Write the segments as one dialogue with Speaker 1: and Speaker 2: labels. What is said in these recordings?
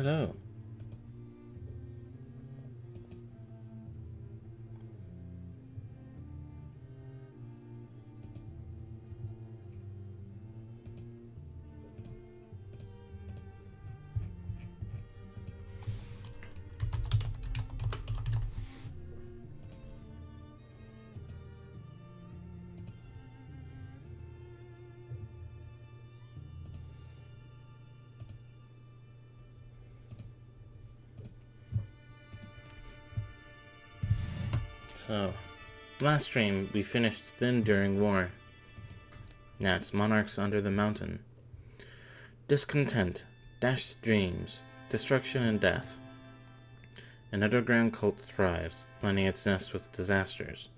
Speaker 1: Hello. So, last stream we finished the Enduring War. Now it's Monarchs under the mountain. Discontent, dashed dreams, destruction and death. An underground cult thrives, lining its nest with disasters.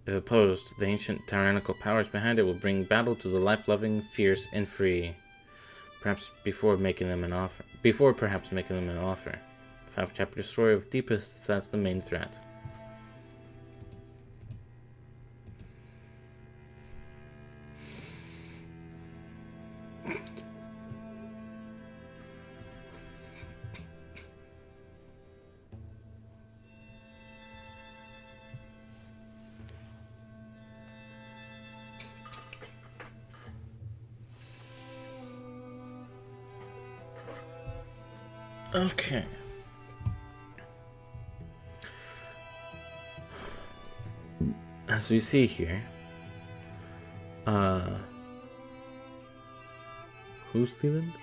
Speaker 1: If opposed, the ancient tyrannical powers behind it will bring battle to the life-loving, fierce, and free. Perhaps making them an offer. 5-chapter story of Deepists as the main threat. Okay. As we see here, who's stealing?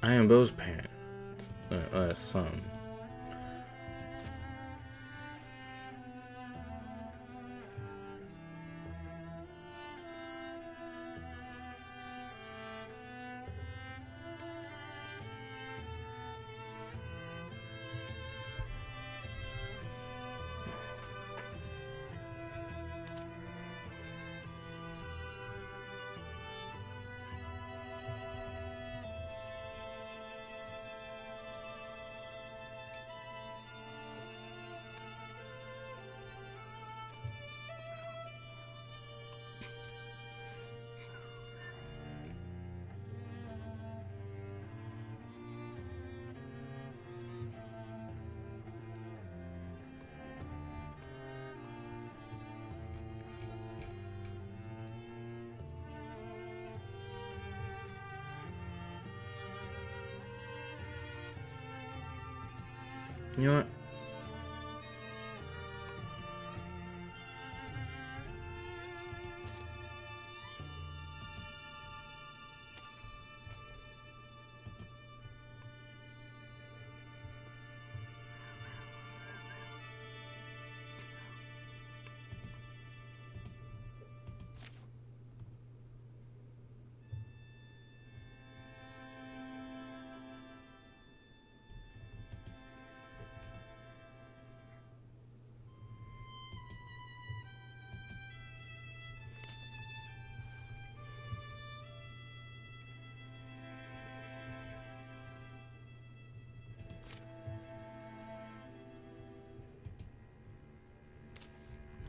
Speaker 1: I am Bo's parent, son. You know what?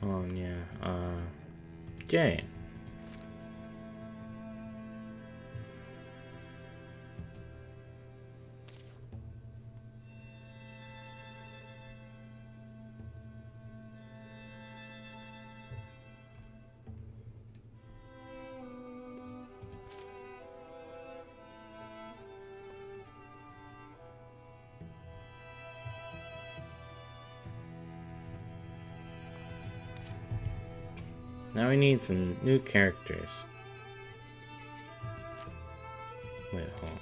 Speaker 1: Oh yeah, Jane. Now we need some new characters. Wait, hold on.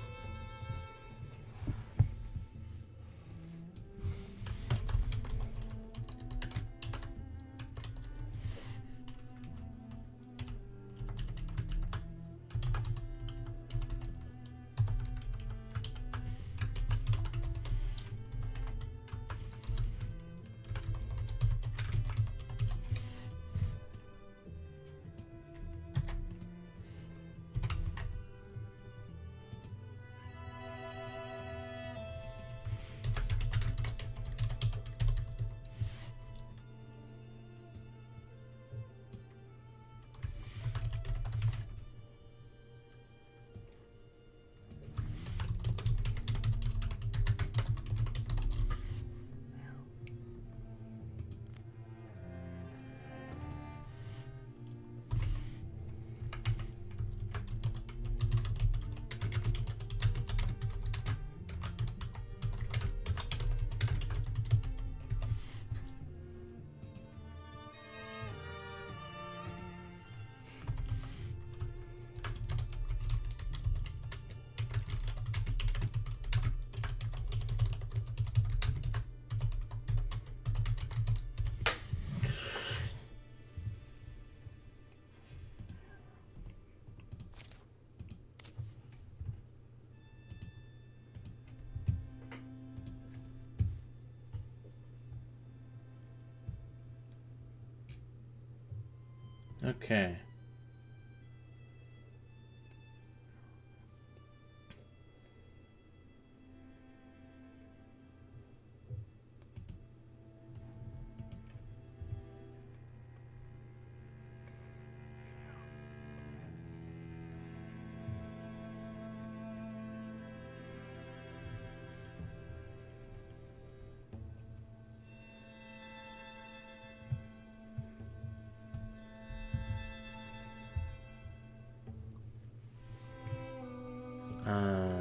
Speaker 1: Okay. Uh,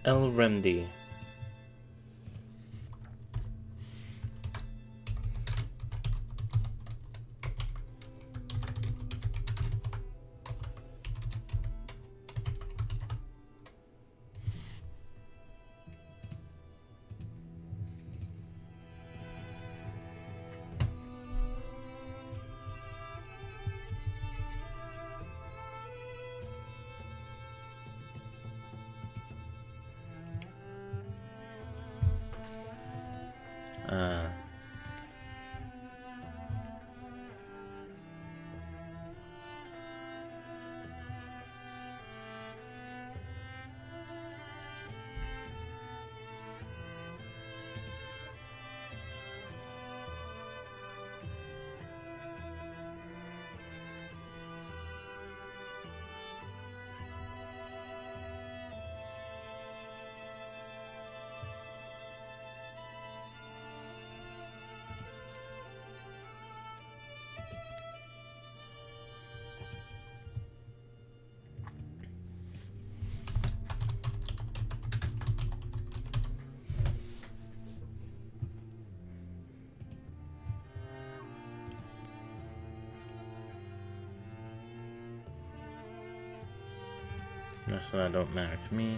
Speaker 1: El Rendi. Uh, so that don't matter to me.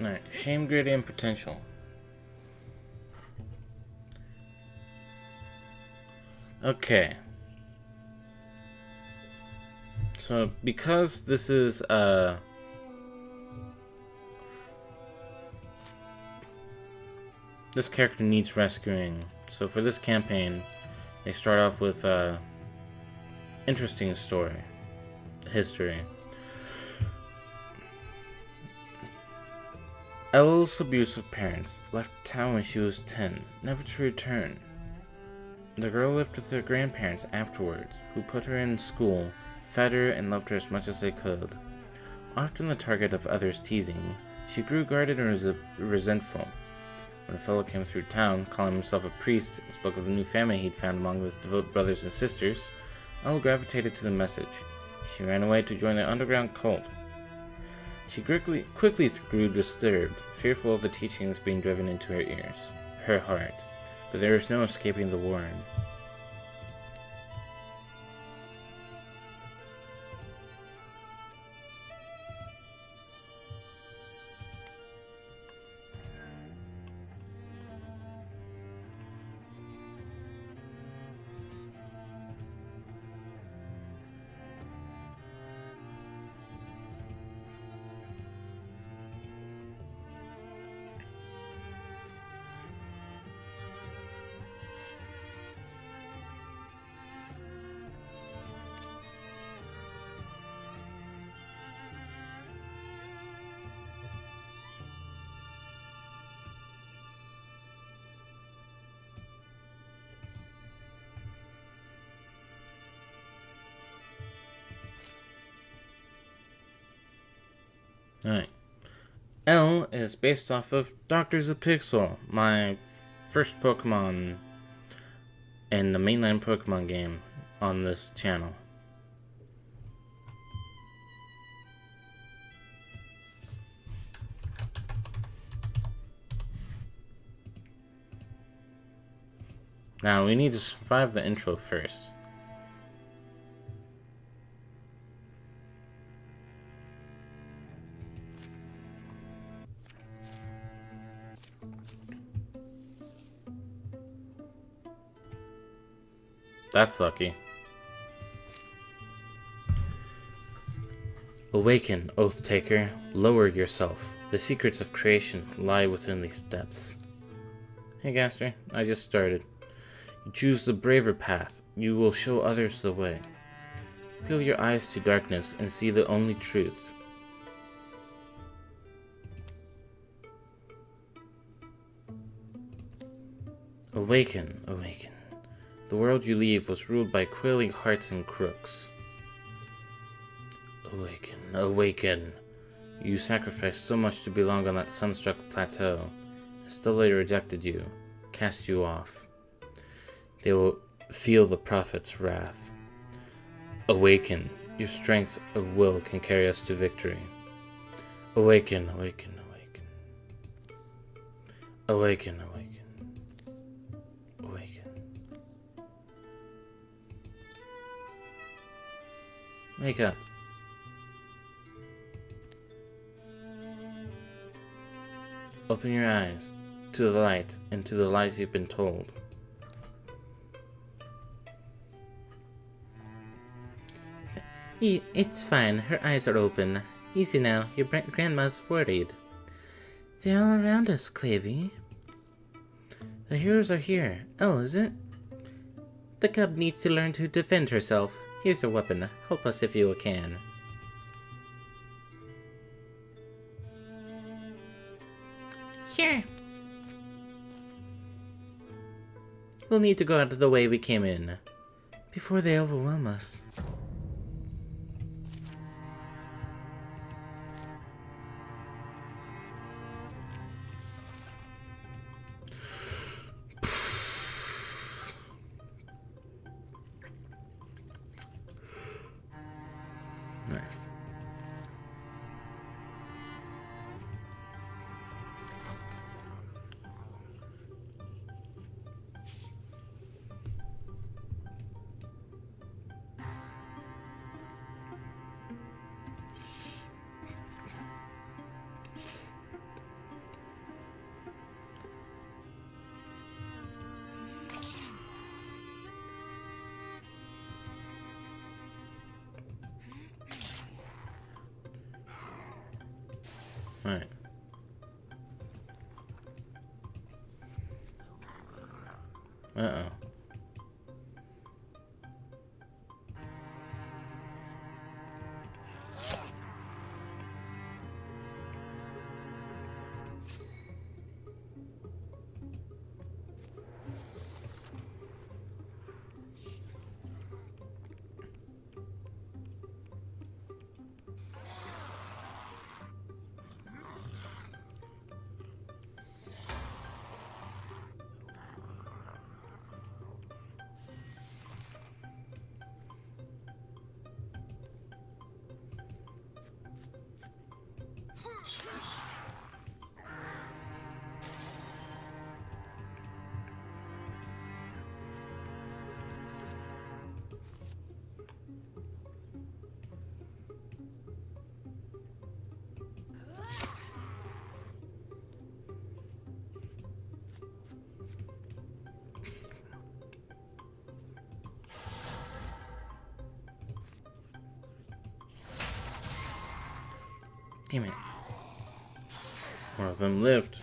Speaker 1: Alright, shame gradient potential. Okay. So, because this is, this character needs rescuing. So for this campaign, they start off with interesting history. Elle's abusive parents left town when she was 10, never to return. The girl lived with her grandparents afterwards, who put her in school, fed her, and loved her as much as they could. Often the target of others' teasing, she grew guarded and resentful. When a fellow came through town, calling himself a priest, and spoke of a new family he'd found among his devout brothers and sisters, Elle gravitated to the message. She ran away to join the underground cult. She quickly grew disturbed, fearful of the teachings being driven into her ears, her heart. But there was no escaping the warren. Alright. Elle is based off of Doctors of Pixel, my first Pokemon in the mainline Pokemon game on this channel. Now, we need to survive the intro first. That's lucky. Awaken, Oath-Taker. Lower yourself. The secrets of creation lie within these depths. Hey, Gaster. I just started. You choose the braver path. You will show others the way. Peel your eyes to darkness and see the only truth. Awaken, awaken. The world you leave was ruled by quailing hearts and crooks. Awaken, awaken. You sacrificed so much to belong on that sunstruck plateau, and still they rejected you, cast you off. They will feel the prophet's wrath. Awaken. Your strength of will can carry us to victory. Awaken, awaken, awaken. Awaken, awaken. Awaken. Wake up. Open your eyes to the light and to the lies you've been told. It's fine. Her eyes are open. Easy now. Your grandma's worried. They're all around us, Clavey. The heroes are here. Oh, is it? The cub needs to learn to defend herself. Here's a weapon. Help us if you can. Sure. We'll need to go out of the way we came in, before they overwhelm us. Nice. Right. Uh-oh. Damn it. One of them lived.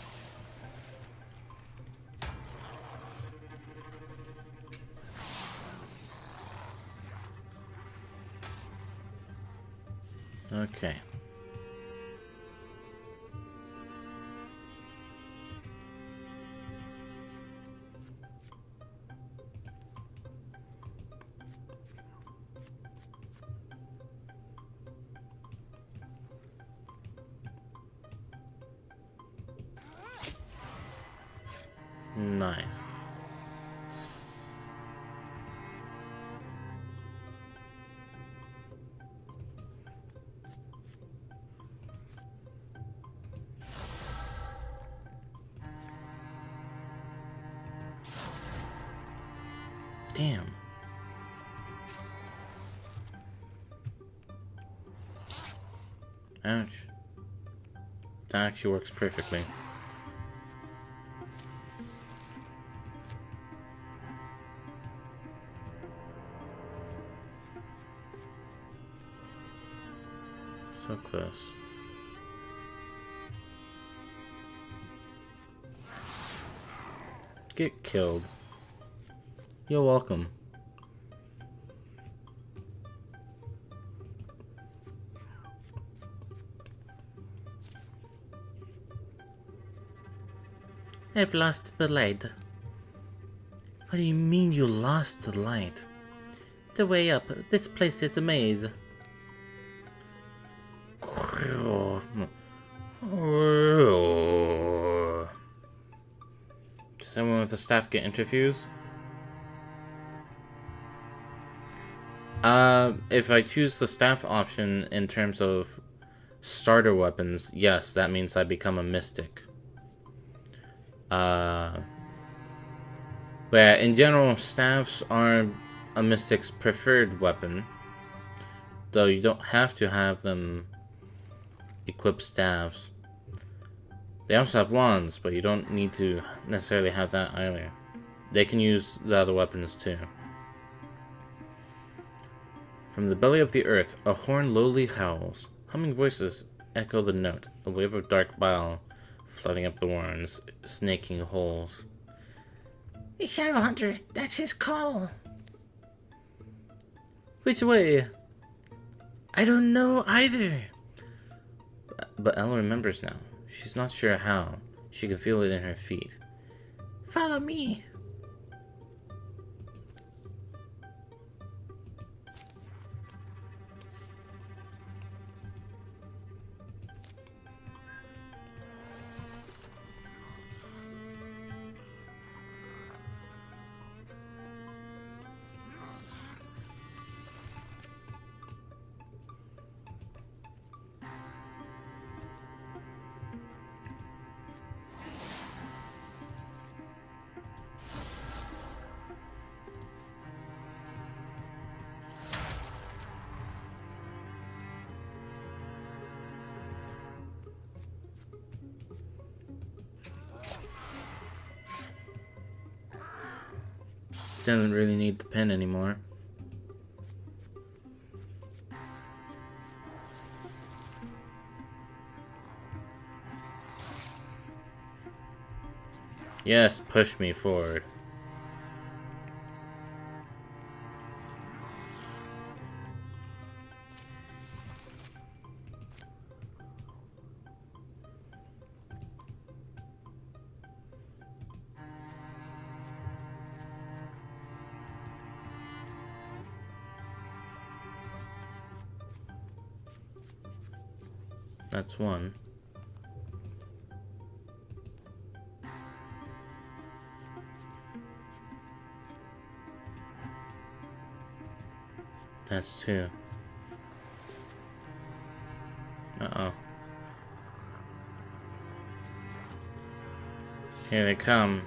Speaker 1: Okay. Nice. Damn. Ouch. That actually works perfectly. So close. Get killed. You're welcome. I've lost the light. What do you mean you lost the light? The way up. This place is a maze. Does someone with the staff get interviews? If I choose the staff option in terms of starter weapons, yes, that means I become a mystic. But in general, staffs are a mystic's preferred weapon, though you don't have to have them equip staffs. They also have wands, but you don't need to necessarily have that either. They can use the other weapons too. From the belly of the earth, a horn lowly howls. Humming voices echo the note, a wave of dark bile flooding up the warrens, snaking holes. The Shadow Hunter, that's his call. Which way? I don't know either. But Elle remembers now. She's not sure how. She can feel it in her feet. Follow me. Doesn't really need the pen anymore. Yes, push me forward. That's one. That's two. Uh-oh. Here they come.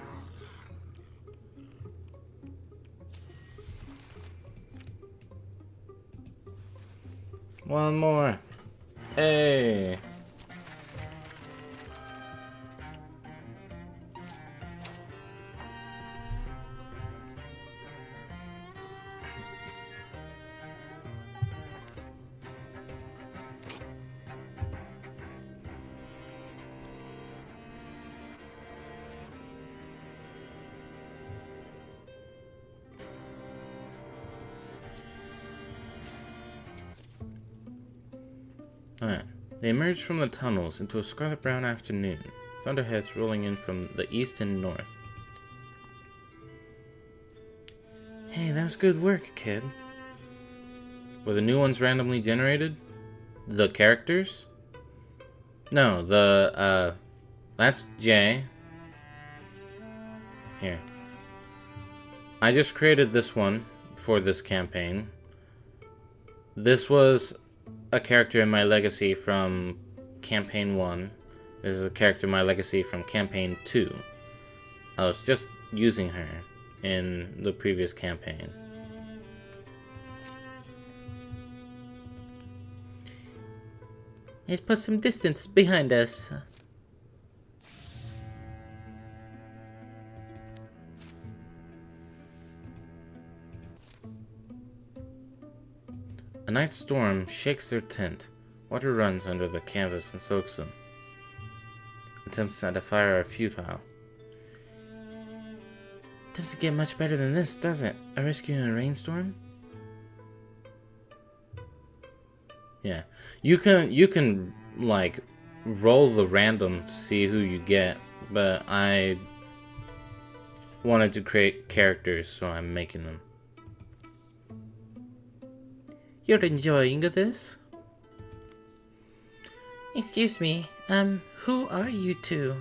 Speaker 1: One more. Hey. Alright. They emerged from the tunnels into a scarlet brown afternoon, thunderheads rolling in from the east and north. Hey, that was good work, kid. Were the new ones randomly generated? The characters? No, that's Jay. Here. I just created this one for this campaign. This was a character in my legacy from campaign 1. This is a character in my legacy from campaign 2. I was just using her in the previous campaign. Let's put some distance behind us. A night storm shakes their tent. Water runs under the canvas and soaks them. Attempts at a fire are futile. Doesn't get much better than this, does it? A rescue in a rainstorm? Yeah. You can like roll the random to see who you get, but I wanted to create characters, so I'm making them. You're enjoying this? Excuse me, who are you two?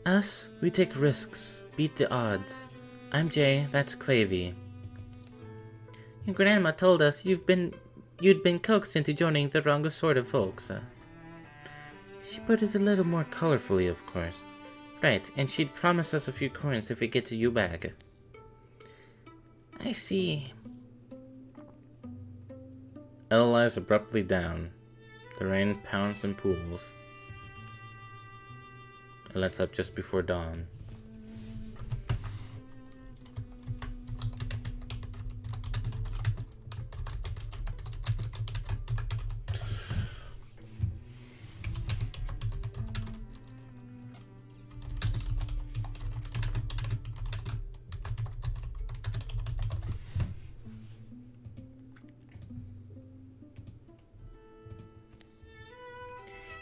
Speaker 1: Us, we take risks, beat the odds. I'm Jay, that's Clavey. Your grandma told us you'd been coaxed into joining the wrong sort of folks. She put it a little more colorfully, of course. Right, and she'd promise us a few coins if we get you back. I see. Ella lies abruptly down. The rain pounds and pools. It lets up just before dawn.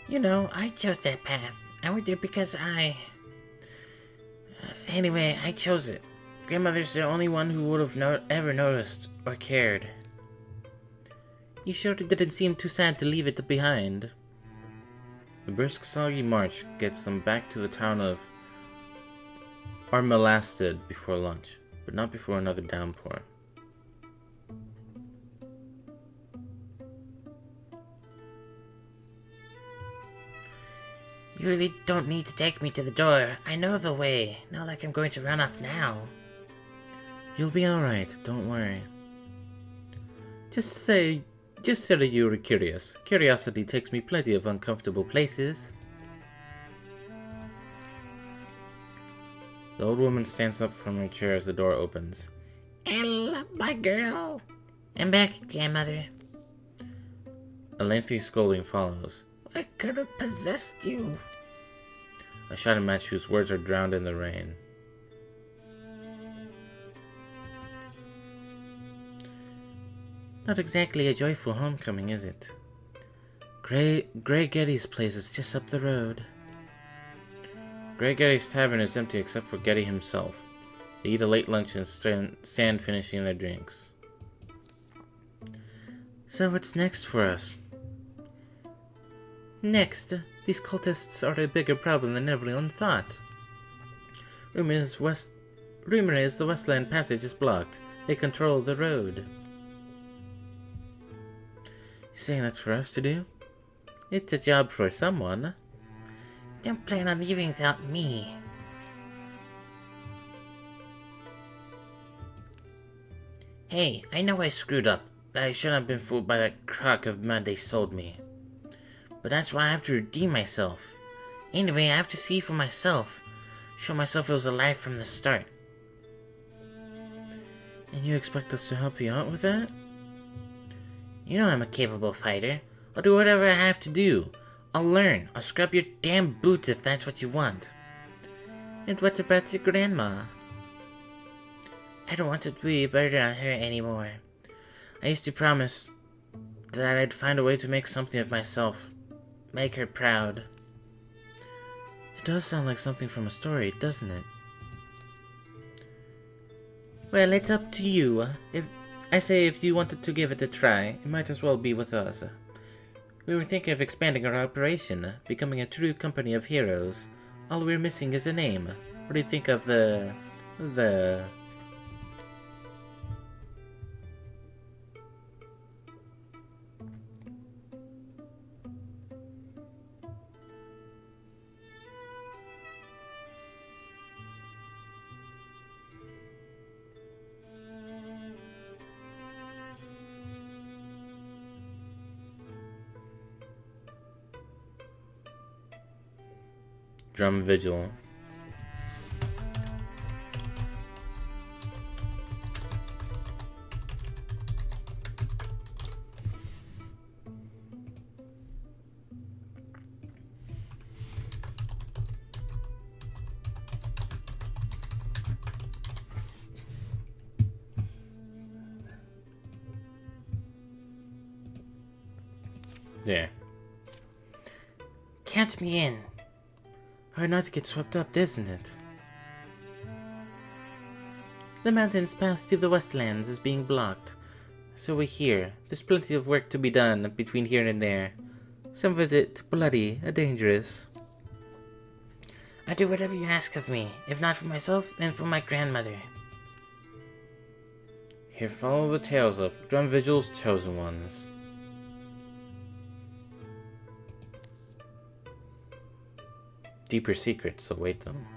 Speaker 2: You know, I chose that path. I went there because anyway, I chose it. Grandmother's the only one who would have ever noticed or cared. You sure didn't seem too sad to leave it behind.
Speaker 1: The brisk, soggy march gets them back to the town of Armelastid before lunch, but not before another downpour.
Speaker 2: You really don't need to take me to the door. I know the way. Not like I'm going to run off now.
Speaker 1: You'll be alright, don't worry. Just say that you were curious. Curiosity takes me plenty of uncomfortable places. The old woman stands up from her chair as the door opens.
Speaker 2: Ella, my girl. I'm back, grandmother.
Speaker 1: A lengthy scolding follows.
Speaker 2: What could have possessed you?
Speaker 1: a shouted match whose words are drowned in the rain.
Speaker 2: Not exactly a joyful homecoming, is it? Grey Getty's place is just up the road.
Speaker 1: Grey Getty's tavern is empty except for Getty himself. They eat a late lunch and stand finishing their drinks.
Speaker 2: So what's next for us? Next, these cultists are a bigger problem than everyone thought. Rumor is the Westland Passage is blocked. They control the road. You saying that's for us to do? It's a job for someone. Don't plan on leaving without me. Hey, I know I screwed up. That I shouldn't have been fooled by that crock of mud they sold me. But that's why I have to redeem myself. Anyway, I have to see for myself. Show myself it was alive from the start. And you expect us to help you out with that? You know I'm a capable fighter. I'll do whatever I have to do. I'll learn. I'll scrub your damn boots if that's what you want. And what about your grandma? I don't want to be a burden on her anymore. I used to promise that I'd find a way to make something of myself. Make her proud. It does sound like something from a story, doesn't it? Well, it's up to you. If you wanted to give it a try, it might as well be with us. We were thinking of expanding our operation, becoming a true company of heroes. All we're missing is a name. What do you think of the...
Speaker 1: Drum Vigil. There.
Speaker 2: Count me in. Hard not to get swept up, isn't it? The mountain's path to the Westlands is being blocked. So we're here. There's plenty of work to be done between here and there. Some of it bloody and dangerous. I do whatever you ask of me. If not for myself, then for my grandmother.
Speaker 1: Here follow the tales of Drum Vigil's chosen ones. Deeper secrets await them.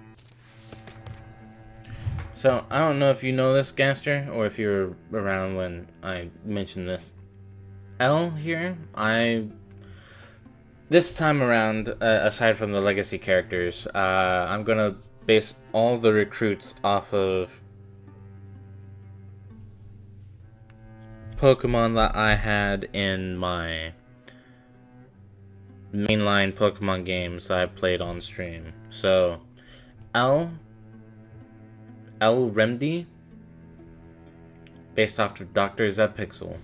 Speaker 1: So, I don't know if you know this, Gaster, or if you were around when I mentioned this. L here, this time around, aside from the legacy characters, I'm gonna base all the recruits off of Pokemon that I had in my mainline Pokemon games that I played on stream. So, L Remedy, based off of Dr. Zepixel.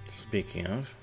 Speaker 1: Speaking of,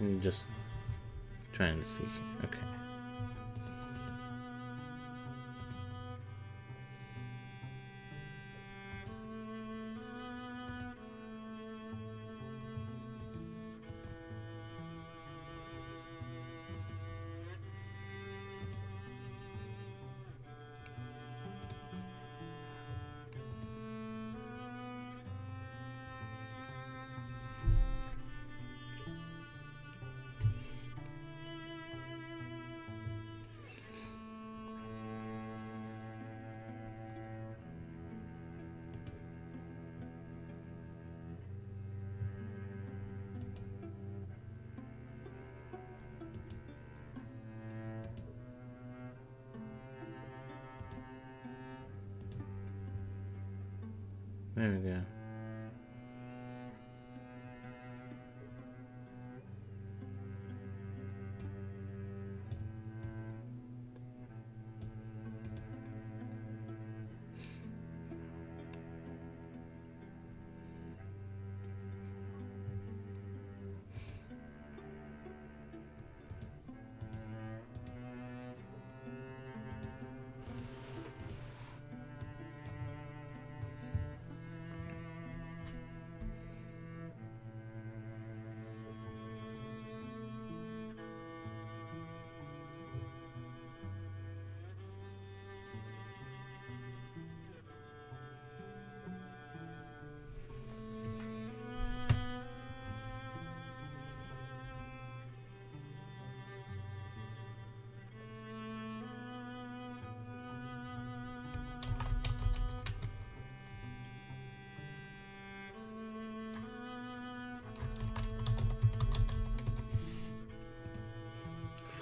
Speaker 1: I'm just trying to see. Okay. There we go.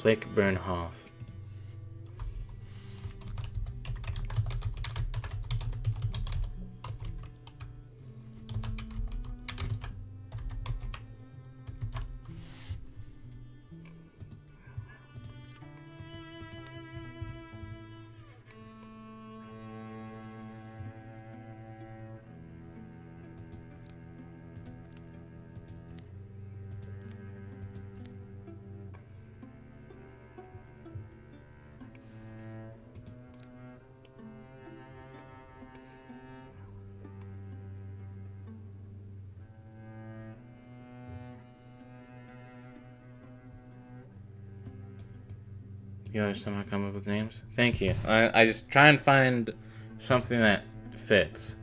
Speaker 1: Flick Bernhoff. You always somehow come up with names? Thank you. I just try and find something that fits.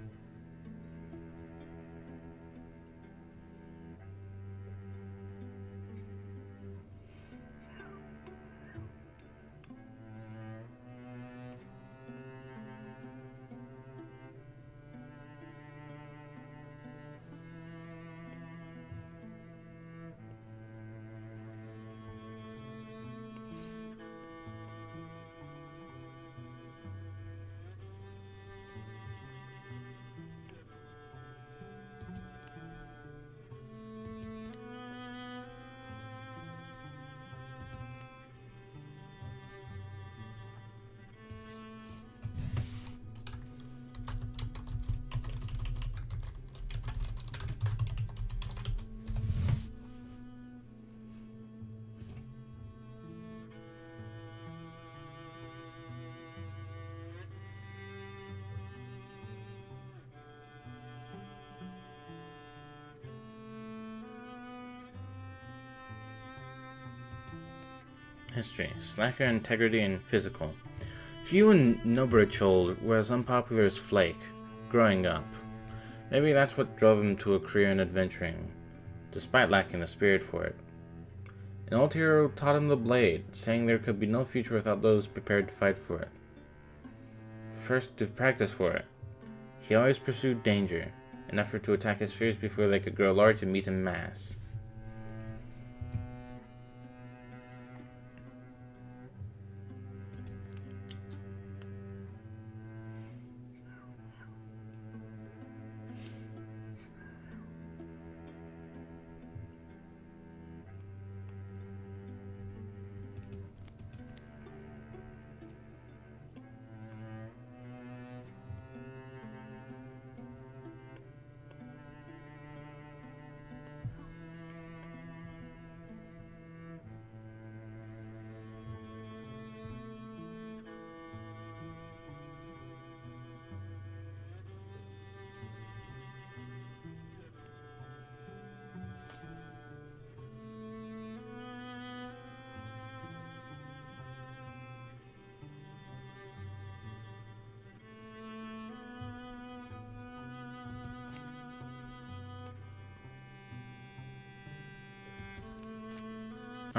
Speaker 1: History. Slacker, integrity, and physical. Few in Nobrichold were as unpopular as Flake, growing up. Maybe that's what drove him to a career in adventuring, despite lacking the spirit for it. An old hero taught him the blade, saying there could be no future without those prepared to fight for it. First, to practice for it, he always pursued danger, an effort to attack his fears before they could grow large and meet en masse.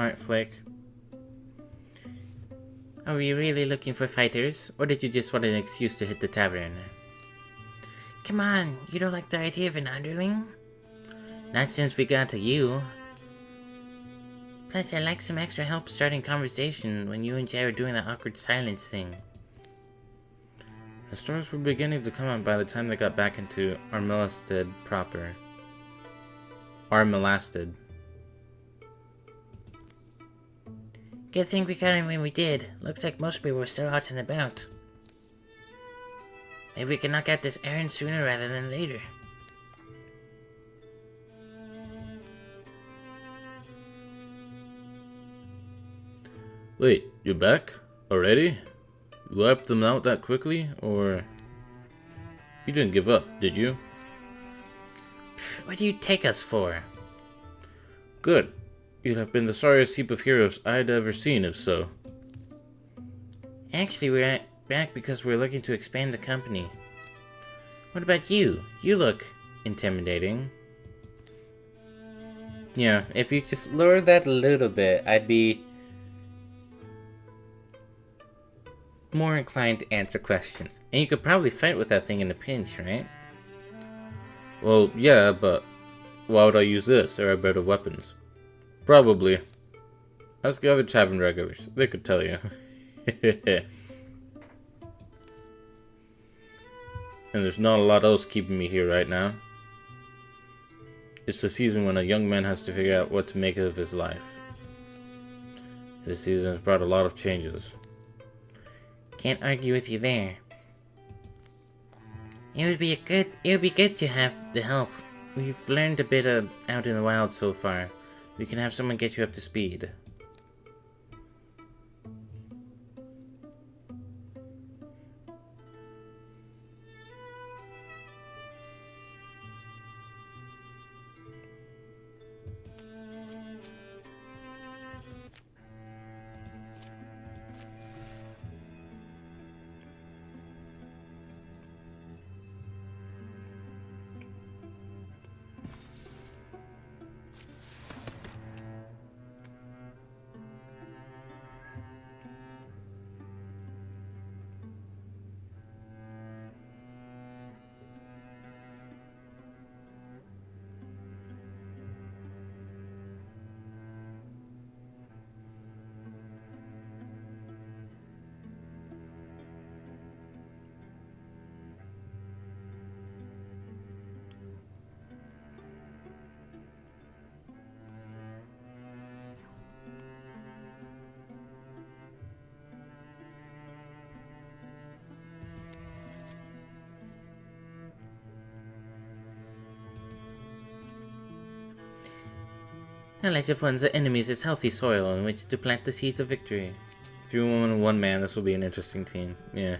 Speaker 1: Alright, Flake.
Speaker 2: Are we really looking for fighters, or did you just want an excuse to hit the tavern? Come on, you don't like the idea of an underling? Not since we got to you. Plus, I like some extra help starting conversation when you and Jay were doing that awkward silence thing.
Speaker 1: The stores were beginning to come out by the time they got back into Armelastad proper. Armelastad.
Speaker 2: Good thing we got him when we did. Looks like most people were still out and about. Maybe we can knock out this errand sooner rather than later.
Speaker 1: Wait, you're back? Already? You wiped them out that quickly? Or... You didn't give up, did you?
Speaker 2: Pfft, what do you take us for?
Speaker 1: Good. You'd have been the sorriest heap of heroes I'd ever seen if so.
Speaker 2: Actually, we're back because we're looking to expand the company. What about you? You look intimidating.
Speaker 1: Yeah, if you just lower that a little bit, I'd be
Speaker 2: more inclined to answer questions. And you could probably fight with that thing in a pinch, right?
Speaker 1: Well, yeah, but why would I use this? There are better weapons. Probably. Ask the other tavern regulars. They could tell you. And there's not a lot else keeping me here right now. It's the season when a young man has to figure out what to make of his life. This season has brought a lot of changes.
Speaker 2: Can't argue with you there. It would be good to have the help. We've learned a bit out in the wild so far. We can have someone get you up to speed. Knowledge of one's enemies is healthy soil in which to plant the seeds of victory.
Speaker 1: 3 women and 1 man, this will be an interesting team. Yeah.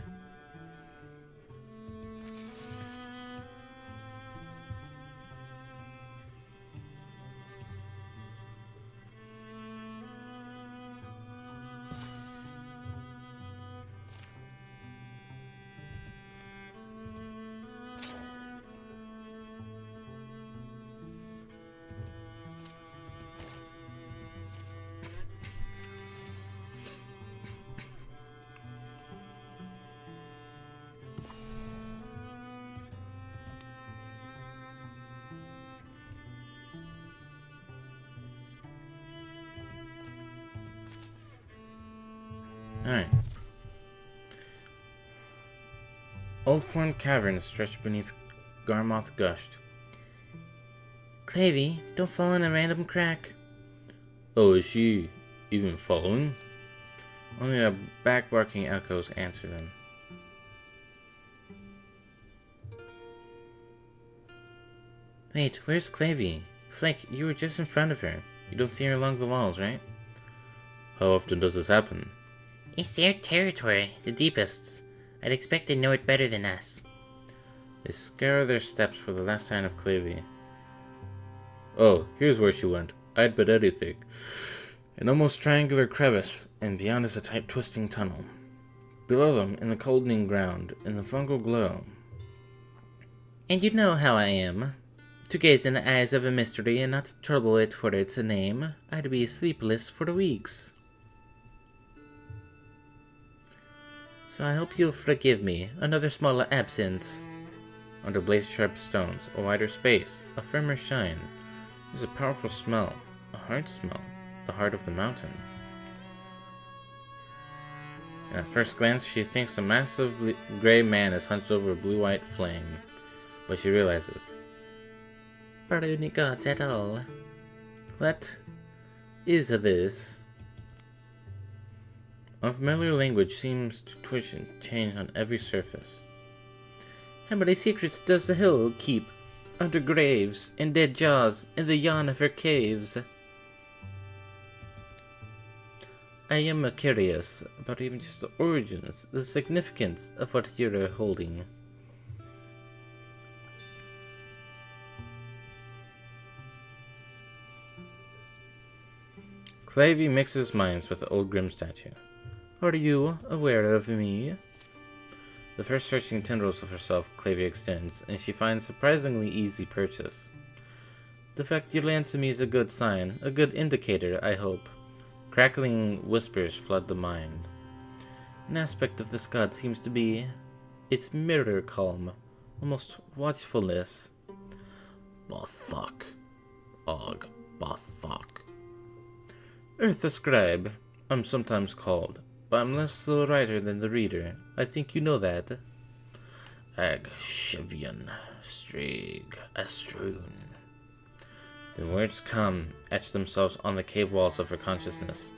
Speaker 1: Alright. Old Forn Cavern stretched beneath Garmoth Gusht.
Speaker 2: Clavey, don't fall in a random crack.
Speaker 1: Oh, is she even following?
Speaker 2: Only a back-barking echoes answer them. Wait, where's Clavey? Flake, you were just in front of her. You don't see her along the walls, right?
Speaker 1: How often does this happen?
Speaker 2: It's their territory, the deepest. I'd expect they know it better than us.
Speaker 1: They scour their steps for the last sign of Clavey. Oh, here's where she went. I'd bet anything. An almost triangular crevice, and beyond is a tight twisting tunnel. Below them, in the coldening ground, in the fungal glow.
Speaker 2: And you know how I am. To gaze in the eyes of a mystery and not trouble it for its name, I'd be sleepless for weeks. So I hope you'll forgive me. Another small absence. Under blade-sharp stones, a wider space, a firmer shine. There's a powerful smell, a heart smell, the heart of the mountain. And at first glance, she thinks a massive gray man is hunched over a blue-white flame. But she realizes, "Are any gods at all? What is this?" Unfamiliar language seems to twitch and change on every surface. How many secrets does the hill keep? Under graves, in dead jaws, in the yawn of her caves. I am curious about even just the origins, the significance of what you're holding. Clavey mixes minds with the old grim statue. Are you aware of me? The first searching tendrils of herself Clavey extends, and she finds surprisingly easy purchase. The fact you land to me is a good sign, a good indicator, I hope. Crackling whispers flood the mind. An aspect of this god seems to be its mirror calm, almost watchfulness. Bathak. Og Bathak. Earth scribe, I'm sometimes called, but I'm less the writer than the reader. I think you know that. Ag Shivian, Strig, Astroon. The words come, etch themselves on the cave walls of her consciousness.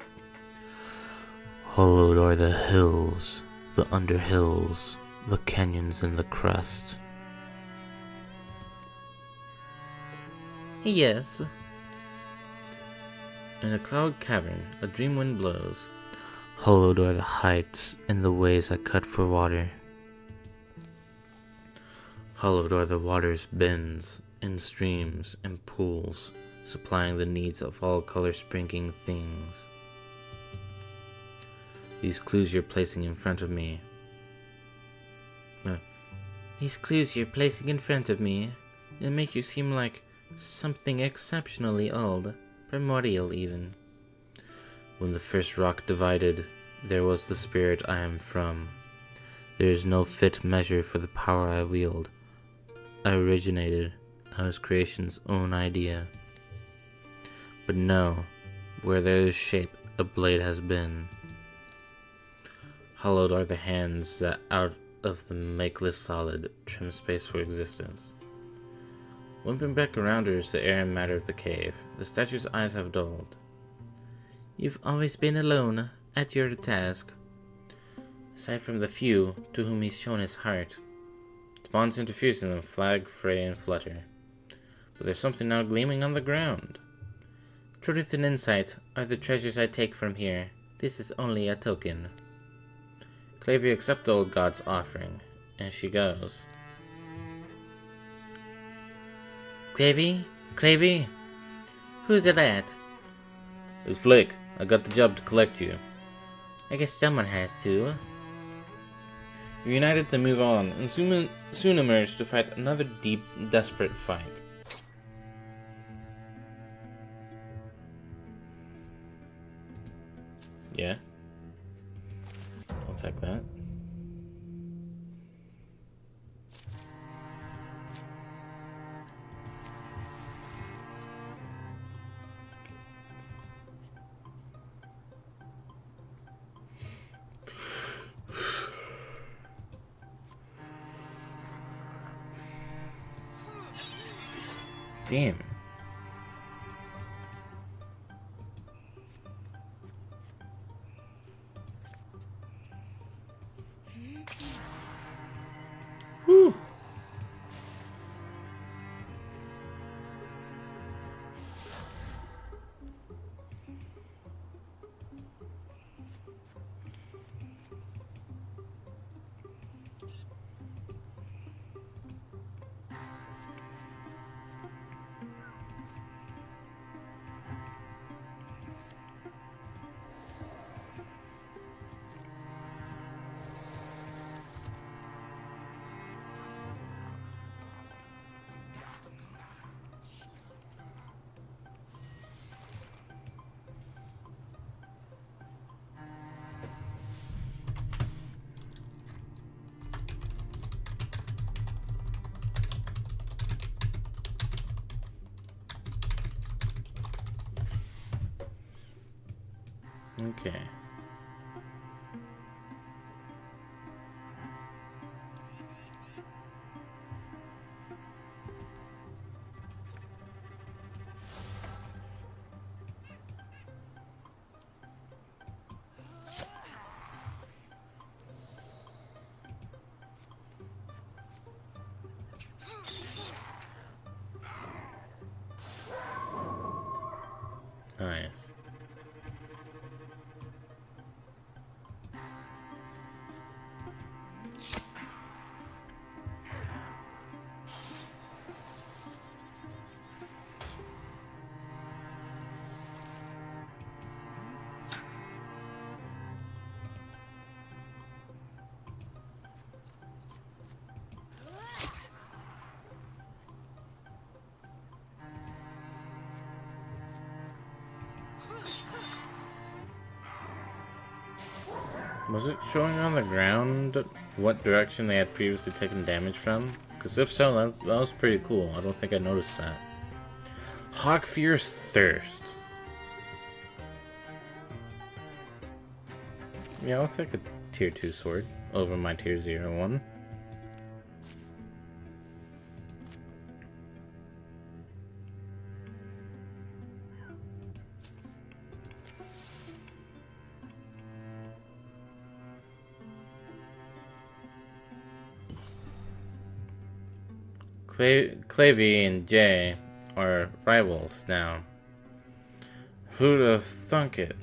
Speaker 2: Hollowed are the hills, the underhills, the canyons in the crust. Yes. In a cloud cavern, a dream wind blows. Hollowed are the heights and the ways I cut for water. Hollowed are the water's bends, in streams and pools, supplying the needs of all color-sprinkled things. These clues you're placing in front of me. They make you seem like something exceptionally old, primordial even. When the first rock divided, there was the spirit I am from. There is no fit measure for the power I wield. I originated. I was creation's own idea. But no, where there is shape, a blade has been. Hollowed are the hands that out of the makeless solid trim space for existence. Wimping back around her is the air and matter of the cave. The statue's eyes have dulled. You've always been alone, at your task. Aside from the few to whom he's shown his heart. The bonds interfusing them flag, fray, and flutter. But there's something now gleaming on the ground. Truth and insight are the treasures I take from here. This is only a token. Clavey accepts the old god's offering, and she goes. Clavey? Who's it at? It's Flick. I got the job to collect you. I guess someone has to. You're united to move on, and soon emerge to fight another deep, desperate fight. Yeah. I'll take that. Damn. Whew.
Speaker 1: Okay. Nice. Was it showing on the ground what direction they had previously taken damage from? Because if so, that was pretty cool. I don't think I noticed that. Hawkfier's Thirst. Yeah, I'll take a tier 2 sword over my tier 0 one. Clavey and Jay are rivals now. Who'd have thunk it?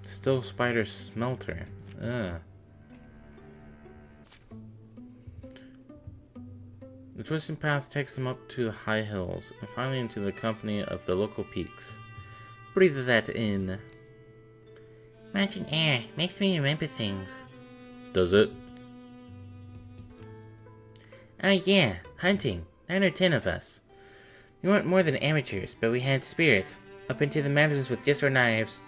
Speaker 1: Still Spider Smelter. Ugh. The twisting path takes them up to the high hills and finally into the company of the local peaks. Breathe that in.
Speaker 2: Mountain air makes me remember things.
Speaker 1: Does it?
Speaker 2: Oh yeah, hunting. 9 or 10 of us. We weren't more than amateurs, but we had spirit. Up into the mountains with just our knives.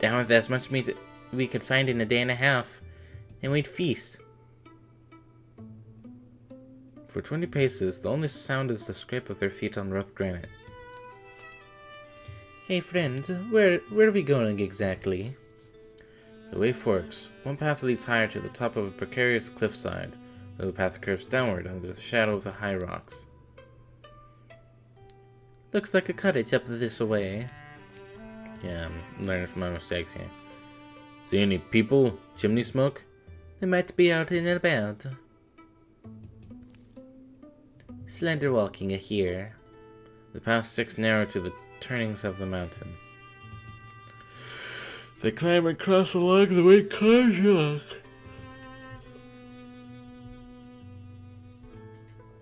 Speaker 2: Down with as much meat we could find in a day and a half. And we'd feast.
Speaker 1: For 20 paces, the only sound is the scrape of their feet on rough granite.
Speaker 2: Hey friends, where are we going exactly?
Speaker 1: The way forks. One path leads higher to the top of a precarious cliffside. The other path curves downward under the shadow of the high rocks.
Speaker 2: Looks like a cottage up this way.
Speaker 1: Yeah, I'm learning from my mistakes here. See any people? Chimney smoke?
Speaker 2: They might be out and about. Slender walking here.
Speaker 1: The path sticks narrow to the turnings of the mountain. They climb across along the way cars walk.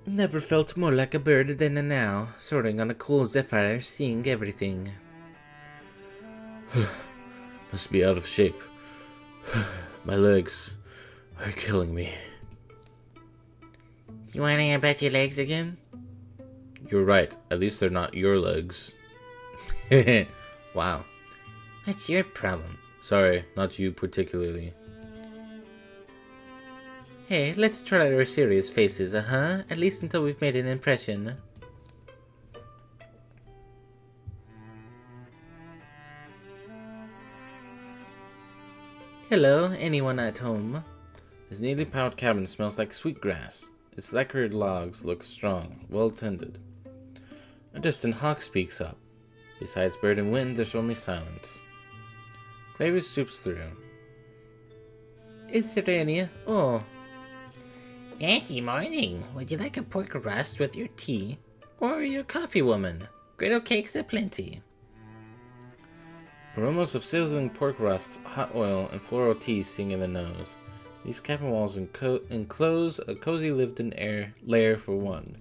Speaker 2: Never felt more like a bird than now, soaring on a cool zephyr, seeing everything.
Speaker 1: Must be out of shape. My legs are killing me.
Speaker 2: You whining about your legs again?
Speaker 1: You're right. At least they're not your legs. Wow.
Speaker 2: What's your problem?
Speaker 1: Sorry, not you particularly.
Speaker 2: Hey, let's try our serious faces, At least until we've made an impression. Hello, anyone at home?
Speaker 1: His neatly piled cabin smells like sweet grass. Its lacquered logs look strong, well tended. A distant hawk speaks up. Besides bird and wind, there's only silence. Claver stoops through.
Speaker 2: Is there any? Oh.
Speaker 3: Fancy morning. Would you like a pork rust with your tea?
Speaker 2: Or your coffee, woman? Griddle cakes aplenty.
Speaker 1: Aromas of sizzling pork rust, hot oil, and floral teas sing in the nose. These cabin walls enclose a cozy lived-in air lair for one.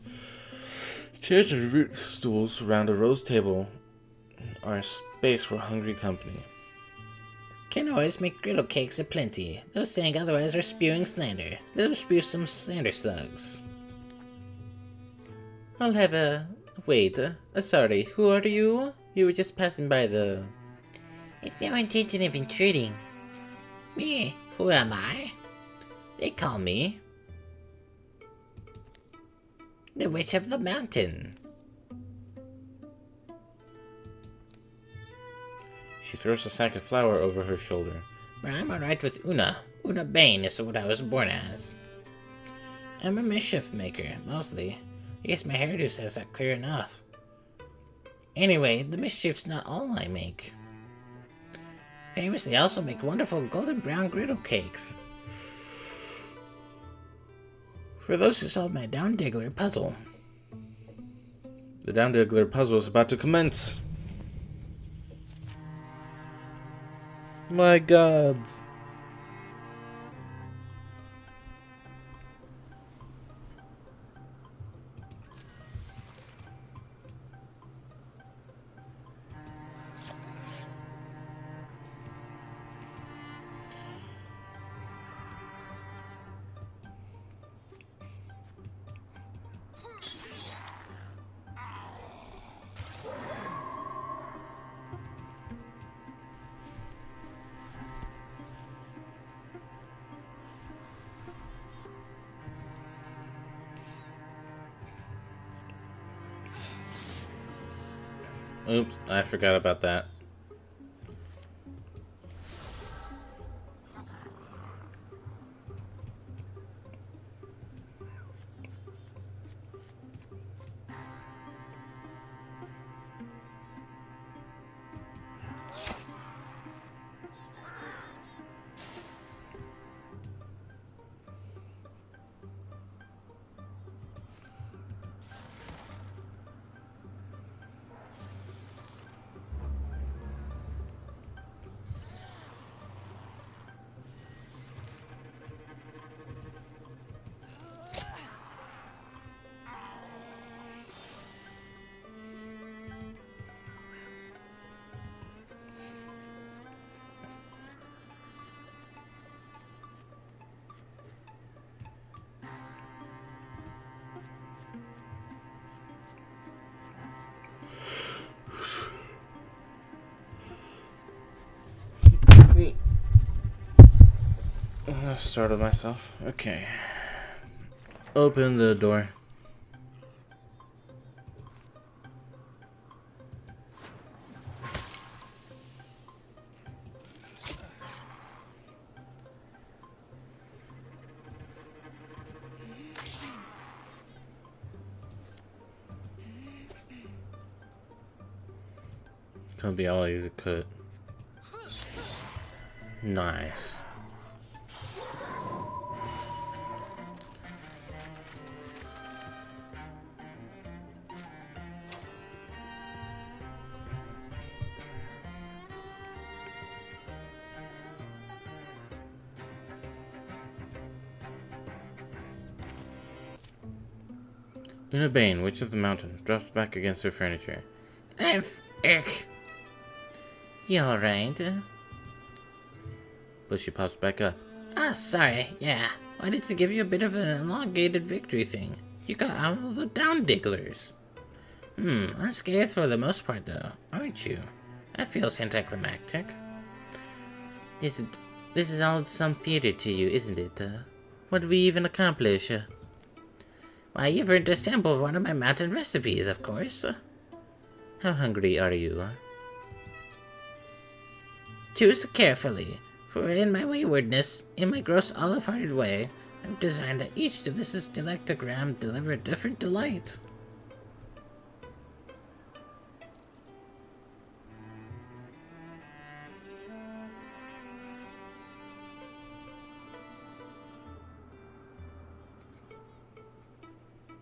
Speaker 1: Chairs and root stools around a rose table are a space for hungry company.
Speaker 3: Can always make griddle cakes aplenty. Those saying otherwise are spewing slander. They'll spew some slander slugs.
Speaker 2: I'll have a... Wait, sorry, who are you? You were just passing by the...
Speaker 3: It's no intention of intruding. Me? Who am I? They call me... The Witch of the Mountain.
Speaker 1: She throws a sack of flour over her shoulder.
Speaker 3: But I'm alright with Una. Una Bane is what I was born as. I'm a mischief maker, mostly. I guess my hairdo says that clear enough. Anyway, the mischief's not all I make. Famously, I also make wonderful golden brown griddle cakes. For those who solve my Down Diggler puzzle.
Speaker 1: The Down Diggler puzzle is about to commence. My gods. Oops, I forgot about that. I startled myself. Okay. Open the door. Gonna be all easy cut. Nice. Una Bane, Witch of the Mountain, drops back against her furniture.
Speaker 3: You alright?
Speaker 1: But she pops back up.
Speaker 3: Sorry, yeah. Wanted to give you a bit of an elongated victory thing. You got out of the Down Digglers. Unscathed for the most part though, aren't you? That feels anticlimactic.
Speaker 2: This is all some theater to you, isn't it? What did we even accomplish?
Speaker 3: Why, you've earned a sample of one of my mountain recipes, of course.
Speaker 2: How hungry are you?
Speaker 3: Choose carefully, for in my waywardness, in my gross olive-hearted way, I've designed that each delicious delectogram deliver a different delight.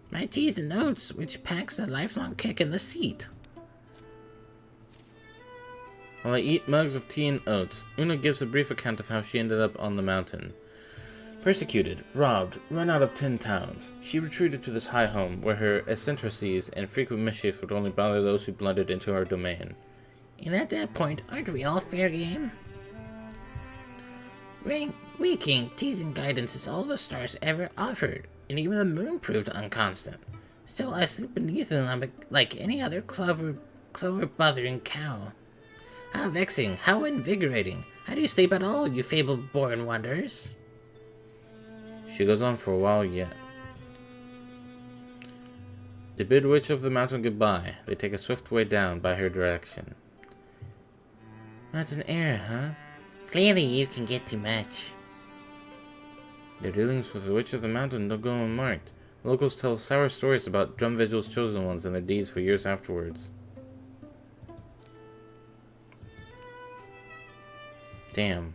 Speaker 3: My teas and oats, which packs a lifelong kick in the seat.
Speaker 1: While I eat mugs of tea and oats, Una gives a brief account of how she ended up on the mountain. Persecuted, robbed, run out of 10 towns, she retreated to this high home where her eccentricities and frequent mischief would only bother those who blundered into her domain.
Speaker 3: And at that point, aren't we all fair game? Winking, teasing guidance is all the stars ever offered, and even the moon proved unconstant. Still, I sleep beneath them like any other clover-bothering cow. How vexing, how invigorating. How do you sleep at all, you fable-born wonders?
Speaker 1: She goes on for a while yet. They bid Witch of the Mountain goodbye. They take a swift way down by her direction.
Speaker 2: That's an error, huh?
Speaker 3: Clearly you can get too much.
Speaker 1: Their dealings with the Witch of the Mountain don't go unmarked. Locals tell sour stories about Drum Vigil's chosen ones and their deeds for years afterwards. Damn.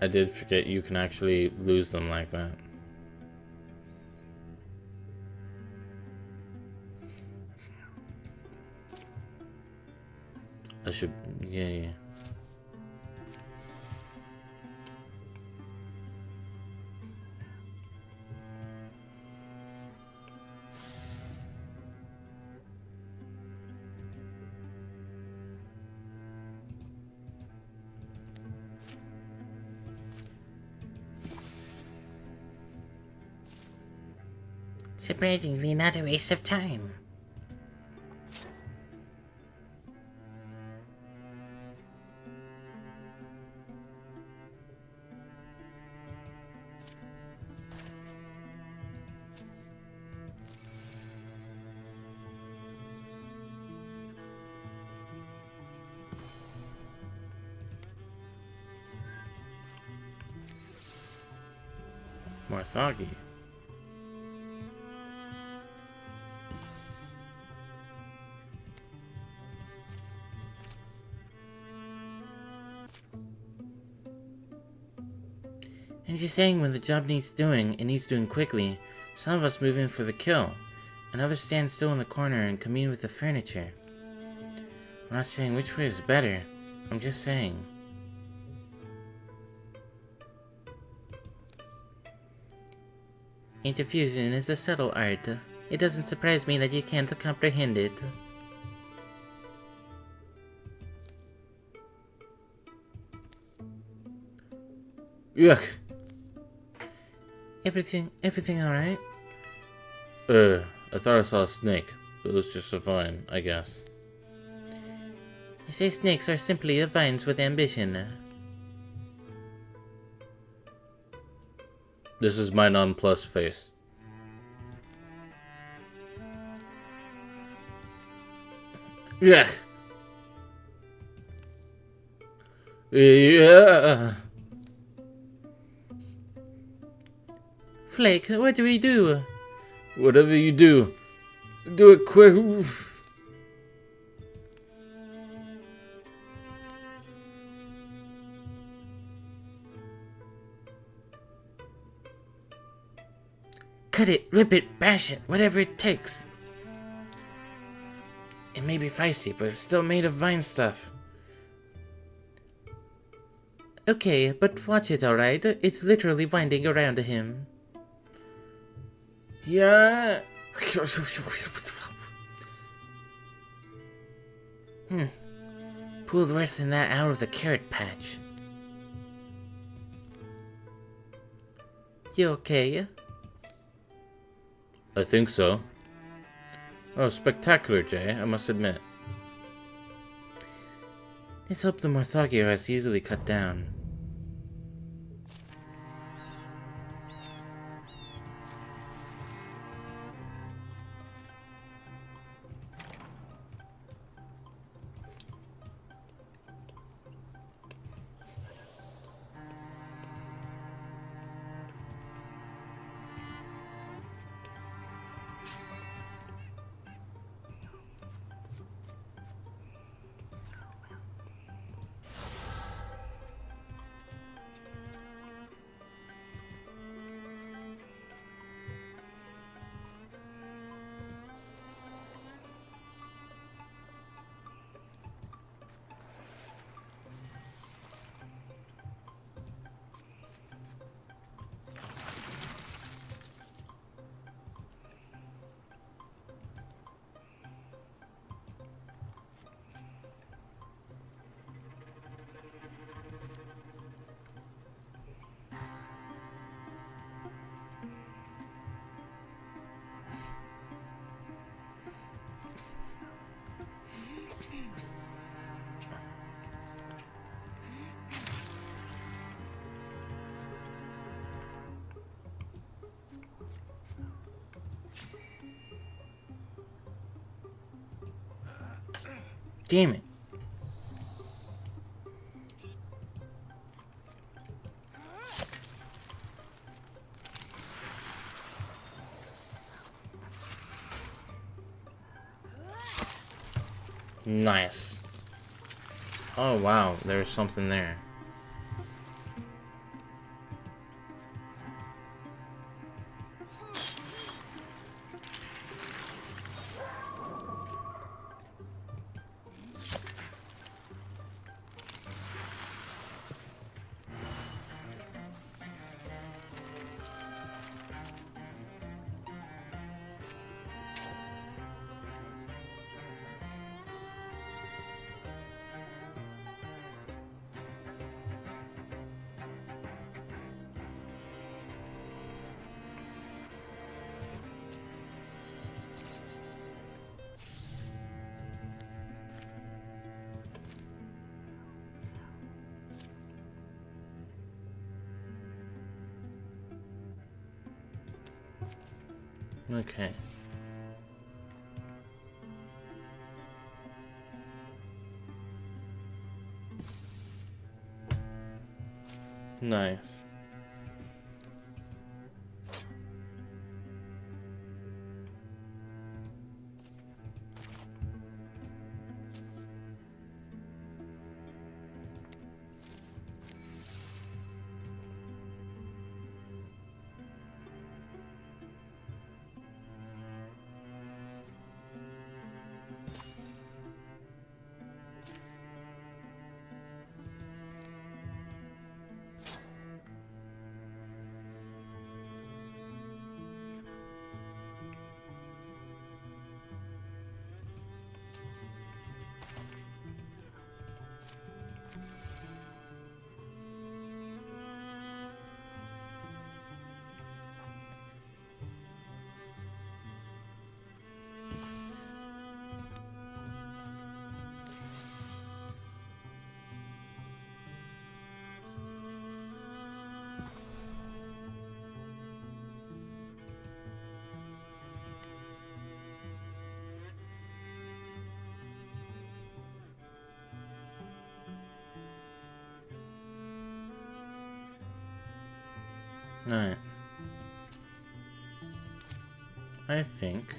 Speaker 1: I did forget you can actually lose them like that. I should... yeah.
Speaker 3: Surprisingly not a waste of time.
Speaker 1: Marthagi.
Speaker 2: I'm just saying when the job needs doing, it needs doing quickly. Some of us move in for the kill, and others stand still in the corner and commune with the furniture. I'm not saying which way is better. I'm just saying. Interfusion is a subtle art. It doesn't surprise me that you can't comprehend it.
Speaker 1: Yuck!
Speaker 2: Everything alright?
Speaker 1: I thought I saw a snake, but it was just a vine, I guess.
Speaker 2: You say snakes are simply the vines with ambition.
Speaker 1: This is my nonplussed face. Yuck! Yeah!
Speaker 2: Flake, what do we do?
Speaker 1: Whatever you do, do it quick.
Speaker 2: Cut it, rip it, bash it, whatever it takes. It may be feisty, but it's still made of vine stuff. Okay, but watch it, alright? It's literally winding around him.
Speaker 1: Yeah.
Speaker 2: Pulled worse than that out of the carrot patch. You okay?
Speaker 1: I think so. Oh, spectacular, Jay, I must admit.
Speaker 2: Let's hope the Morthagi are as easily cut down. damn it.
Speaker 1: Nice. Oh wow, there's something there. Okay. Nice. Alright. I think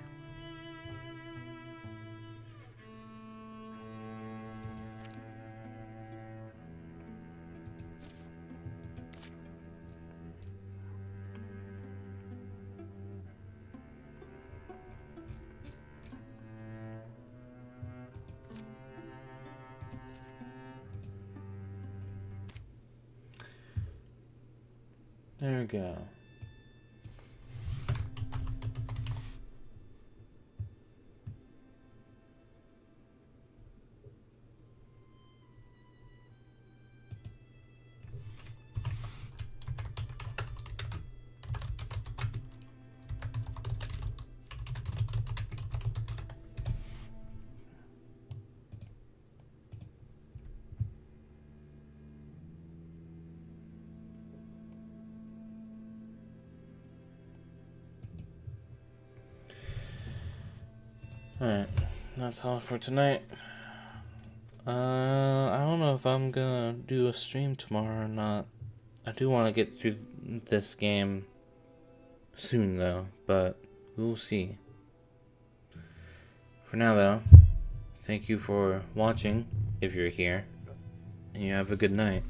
Speaker 1: there we go. Alright, that's all for tonight. I don't know if I'm gonna do a stream tomorrow or not. I do want to get through this game soon though, but we'll see. For now though, thank you for watching if you're here, and you have a good night.